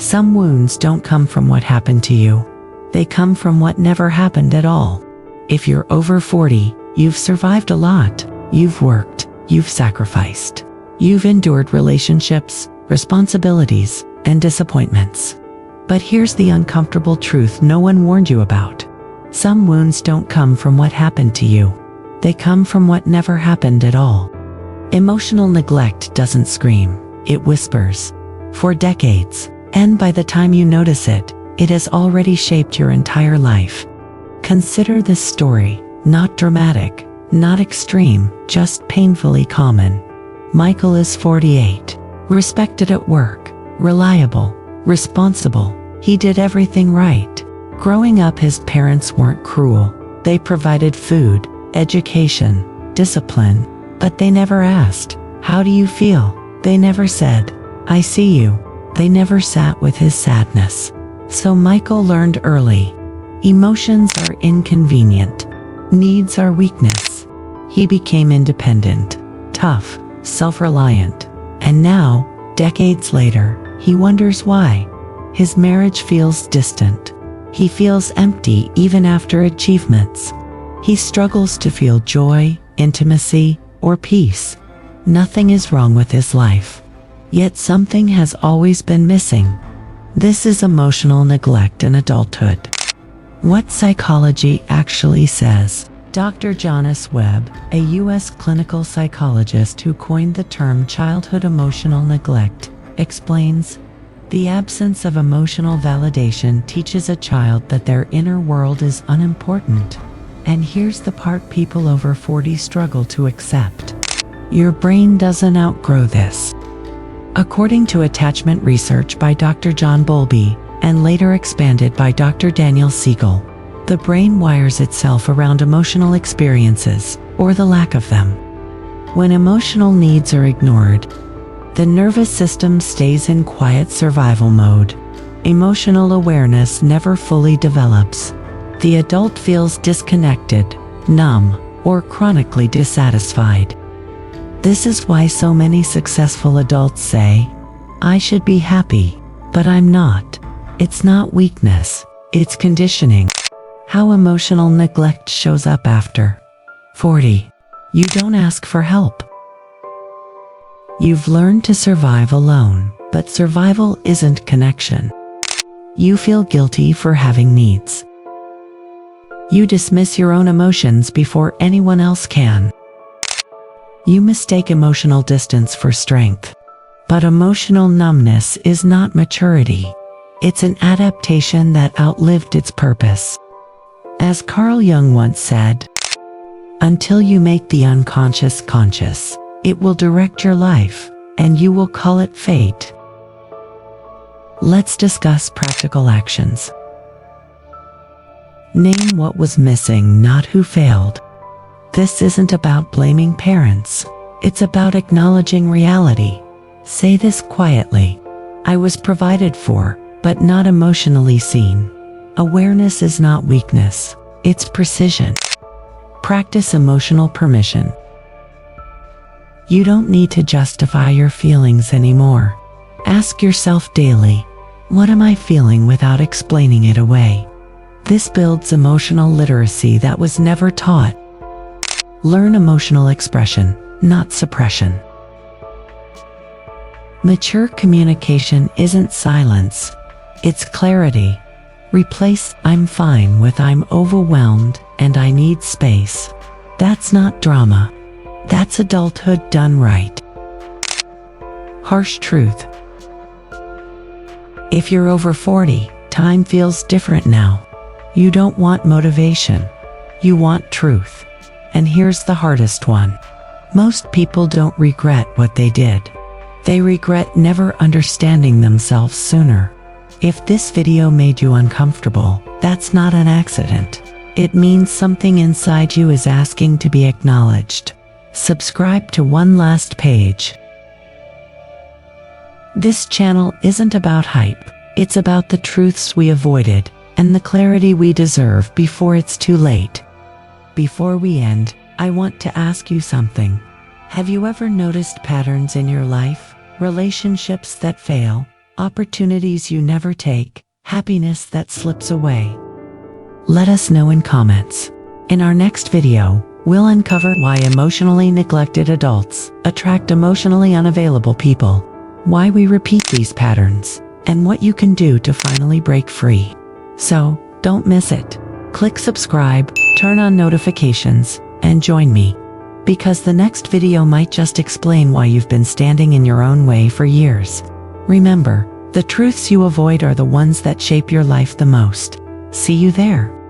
Some wounds don't come from what happened to you. They come from what never happened at all. If you're over 40, you've survived a lot. You've worked, you've sacrificed. You've endured relationships, responsibilities, and disappointments. But here's the uncomfortable truth no one warned you about. Some wounds don't come from what happened to you. They come from what never happened at all. Emotional neglect doesn't scream, it whispers. For decades, and by the time you notice it, it has already shaped your entire life. Consider this story, not dramatic, not extreme, just painfully common. Michael is 48, respected at work, reliable, responsible. He did everything right. Growing up, his parents weren't cruel. They provided food, education, discipline, but they never asked, "How do you feel?" They never said, "I see you." They never sat with his sadness. So Michael learned early. Emotions are inconvenient. Needs are weakness. He became independent, tough, self-reliant. And now, decades later, he wonders why. His marriage feels distant. He feels empty even after achievements. He struggles to feel joy, intimacy, or peace. Nothing is wrong with his life. Yet something has always been missing. This is emotional neglect in adulthood. What psychology actually says. Dr. Jonas Webb, a U.S. clinical psychologist who coined the term childhood emotional neglect, explains, the absence of emotional validation teaches a child that their inner world is unimportant. And here's the part people over 40 struggle to accept. Your brain doesn't outgrow this. According to attachment research by Dr. John Bowlby, and later expanded by Dr. Daniel Siegel, the brain wires itself around emotional experiences, or the lack of them. When emotional needs are ignored, the nervous system stays in quiet survival mode. Emotional awareness never fully develops. The adult feels disconnected, numb, or chronically dissatisfied. This is why so many successful adults say, "I should be happy, but I'm not." It's not weakness, it's conditioning. How emotional neglect shows up after 40. You don't ask for help. You've learned to survive alone, but survival isn't connection. You feel guilty for having needs. You dismiss your own emotions before anyone else can. You mistake emotional distance for strength. But emotional numbness is not maturity. It's an adaptation that outlived its purpose. As Carl Jung once said, "Until you make the unconscious conscious, it will direct your life, and you will call it fate." Let's discuss practical actions. Name what was missing, not who failed. This isn't about blaming parents. It's about acknowledging reality. Say this quietly. I was provided for, but not emotionally seen. Awareness is not weakness, it's precision. Practice emotional permission. You don't need to justify your feelings anymore. Ask yourself daily, what am I feeling without explaining it away? This builds emotional literacy that was never taught. Learn emotional expression, not suppression. Mature communication isn't silence, it's clarity. Replace "I'm fine" with "I'm overwhelmed and I need space." That's not drama. That's adulthood done right. Harsh truth. If you're over 40, time feels different now. You don't want motivation. You want truth. And here's the hardest one. Most people don't regret what they did. They regret never understanding themselves sooner. If this video made you uncomfortable, that's not an accident. It means something inside you is asking to be acknowledged. Subscribe to One Last Page. This channel isn't about hype. It's about the truths we avoided and the clarity we deserve before it's too late. Before we end, I want to ask you something. Have you ever noticed patterns in your life? Relationships that fail, opportunities you never take, happiness that slips away. Let us know in comments. In our next video, we'll uncover why emotionally neglected adults attract emotionally unavailable people, why we repeat these patterns, and what you can do to finally break free. So, don't miss it. Click subscribe, turn on notifications, and join me. Because the next video might just explain why you've been standing in your own way for years. Remember, the truths you avoid are the ones that shape your life the most. See you there.